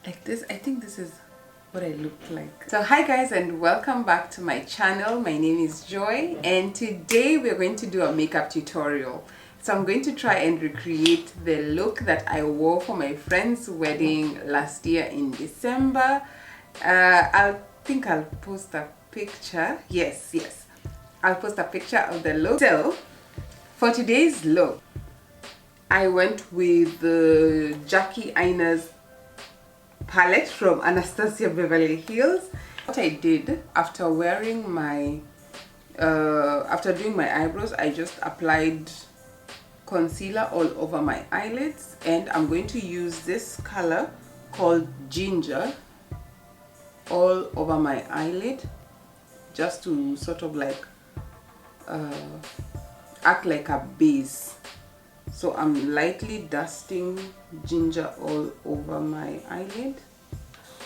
like this. I think this is what I look like. So hi guys, and welcome back to my channel. My name is Joy, and today we're going to do a makeup tutorial. So I'm going to try and recreate the look that I wore for my friend's wedding last year in December. I think I'll post a picture. Yes, I'll post a picture of the look. So for today's look, I went with the Jackie Aina's palette from Anastasia Beverly Hills. What I did after wearing my after doing my eyebrows, I just applied concealer all over my eyelids, and I'm going to use this color called Ginger all over my eyelid, just to sort of like act like a base. So I'm lightly dusting Ginger all over my eyelid.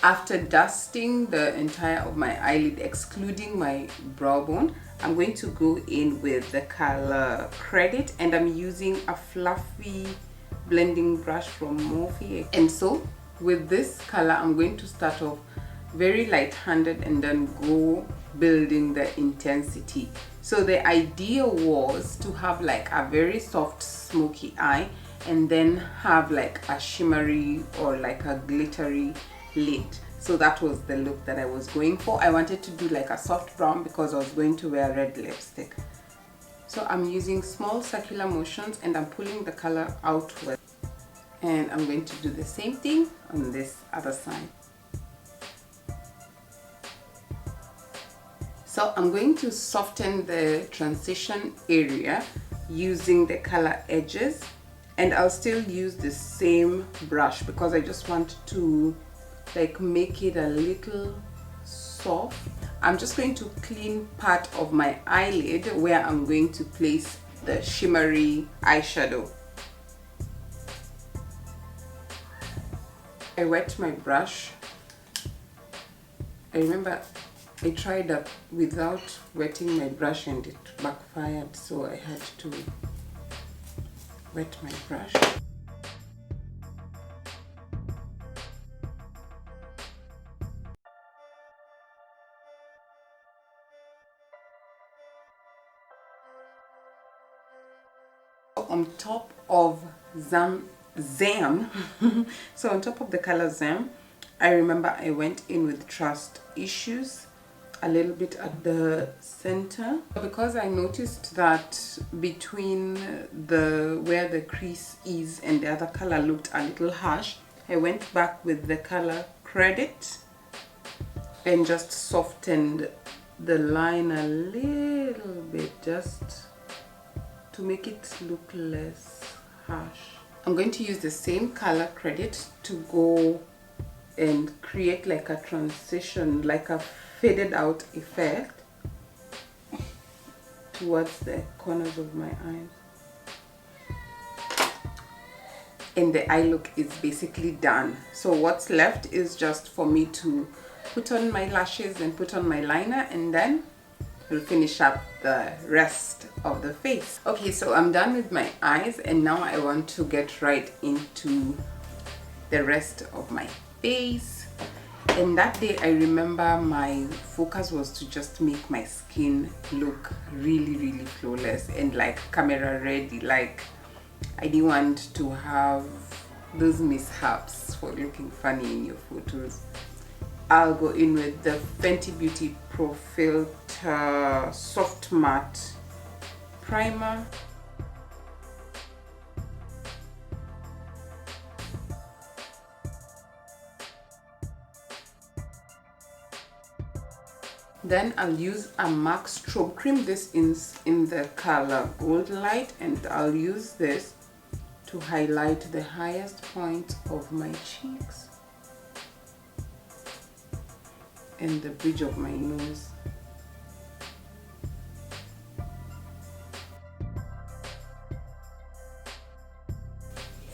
After dusting the entire of my eyelid, excluding my brow bone, I'm going to go in with the color Credit, and I'm using a fluffy blending brush from Morphe. And so with this color, I'm going to start off very light-handed and then go building the intensity. So the idea was to have like a very soft smoky eye and then have like a shimmery or like a glittery lid. So that was the look that I was going for. I wanted to do like a soft brown because I was going to wear red lipstick. So I'm using small circular motions and I'm pulling the color outward. And I'm going to do the same thing on this other side. So I'm going to soften the transition area using the color Edges, and I'll still use the same brush because I just want to like make it a little soft. I'm just going to clean part of my eyelid where I'm going to place the shimmery eyeshadow. I wet my brush. I remember I tried that without wetting my brush and it backfired, so I had to wet my brush. On top of Zam, so on top of the color Zam, I remember I went in with Trust Issues a little bit at the center, because I noticed that between the where the crease is and the other color looked a little harsh. I went back with the color Credit and just softened the line a little bit, just to make it look less harsh. I'm going to use the same color Credit to go and create like a transition, like a faded out effect towards the corners of my eyes. And the eye look is basically done. So what's left is just for me to put on my lashes and put on my liner, and then we'll finish up the rest of the face. Okay, so I'm done with my eyes, and now I want to get right into the rest of my face. And that day I remember my focus was to just make my skin look really flawless and like camera ready. Like I didn't want to have those mishaps for looking funny in your photos. I'll go in with the Fenty Beauty Pro Filter Soft Matte Primer. Then I'll use a MAC Strobe Cream. This is in the color Gold Light, and I'll use this to highlight the highest point of my cheeks and the bridge of my nose.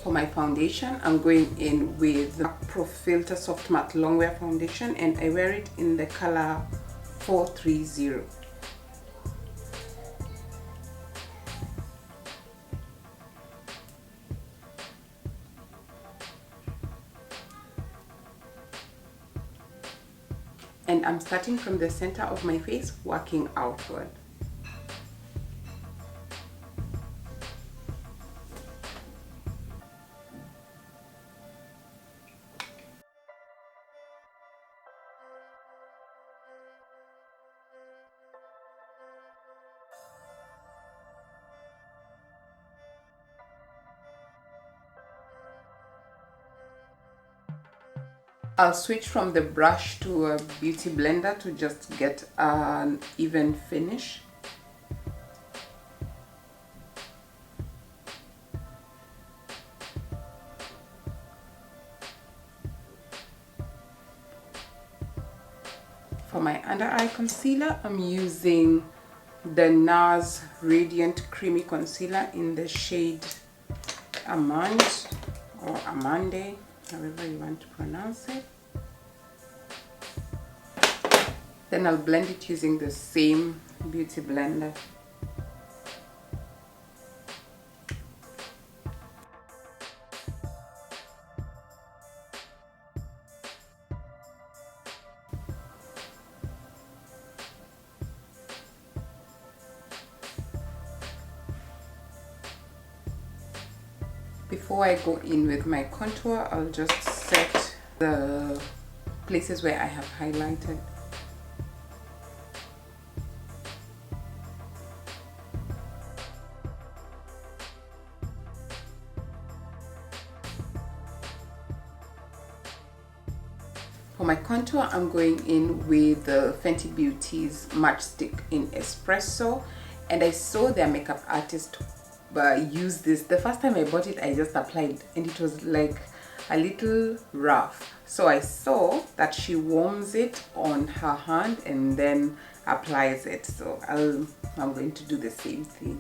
For my foundation, I'm going in with the Pro Filter Soft Matte Longwear Foundation, and I wear it in the color 430. and I'm starting from the center of my face, working outward. I'll switch from the brush to a beauty blender to just get an even finish. For my under eye concealer, I'm using the NARS Radiant Creamy Concealer in the shade Amande or Amande, however you want to pronounce it. Then I'll blend it using the same beauty blender. Before I go in with my contour, I'll just set the places where I have highlighted. For my contour, I'm going in with the Fenty Beauty's Matchstick in Espresso, and I saw their makeup artist use this. The first time I bought it, I just applied and it was like a little rough. So I saw that she warms it on her hand and then applies it. So I'm going to do the same thing.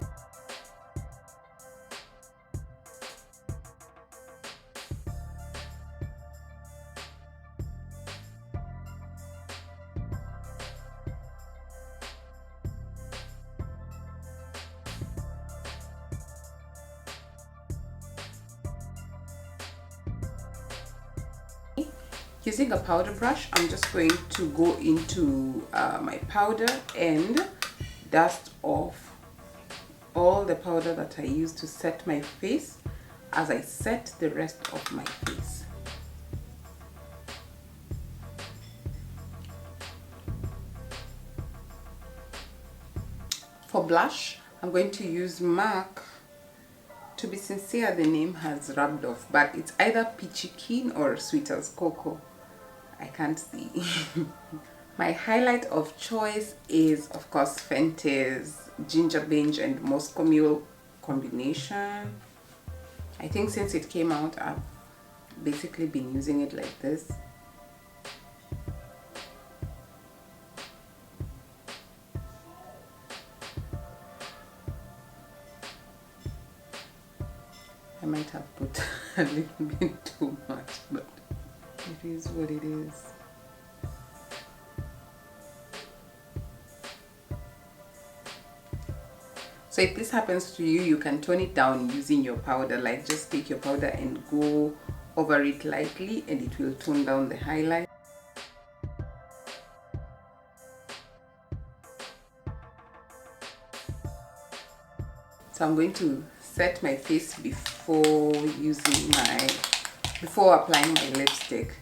Using a powder brush, I'm just going to go into my powder and dust off all the powder that I used to set my face as I set the rest of my face. For blush, I'm going to use MAC. To be sincere, the name has rubbed off, but it's either Peachy Keen or Sweet as Cocoa. I can't see. My highlight of choice is, of course, Fenty's Ginger Binge and Moscow Mule combination. I think since it came out, I've basically been using it like this. I might have put a little bit too much, but it is what it is. So if this happens to you, you can tone it down using your powder. Like, just take your powder and go over it lightly and it will tone down the highlight. So I'm going to set my face before applying my lipstick.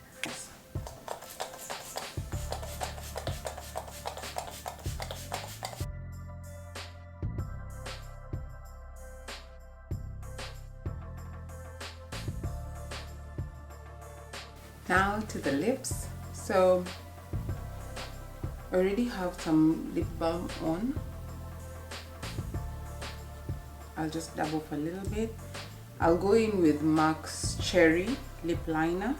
Now to the lips. So I already have some lip balm on. I'll just dab off a little bit. I'll go in with MAC's Cherry Lip Liner.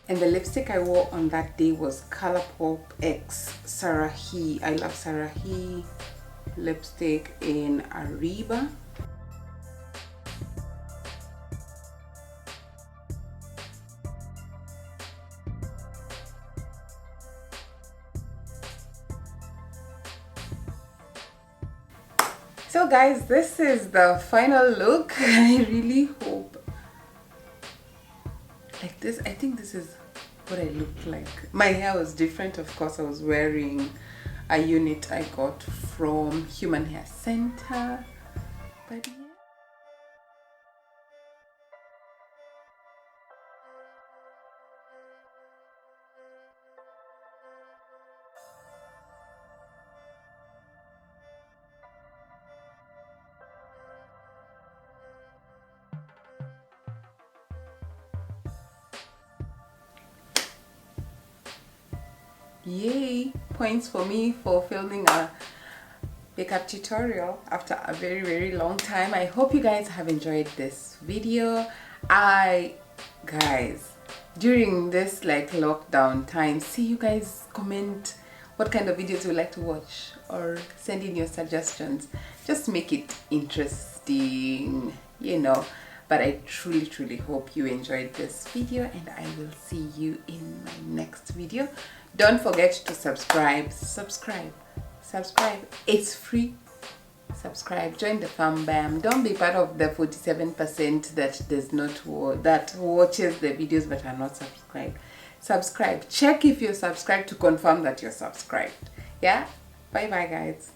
And the lipstick I wore on that day was Colourpop X Sarahi. I love Sarahi lipstick in Ariba. So guys, this is the final look. I really hope like this. I think this is what I looked like. My hair was different, of course. I was wearing a unit I got from Human Hair Center, but yeah. Yay, points for me for filming a makeup tutorial after a very long time. I hope you guys have enjoyed this video. Guys, during this like lockdown time, see you guys comment what kind of videos you would like to watch or send in your suggestions. Just make it interesting, you know. But I truly hope you enjoyed this video, and I will see you in my next video. Don't forget to subscribe. It's free. Subscribe, join the fam bam. Don't be part of the 47% that does not that watches the videos but are not subscribed. Subscribe. Check if you're subscribed to confirm that you're subscribed. Yeah, bye guys.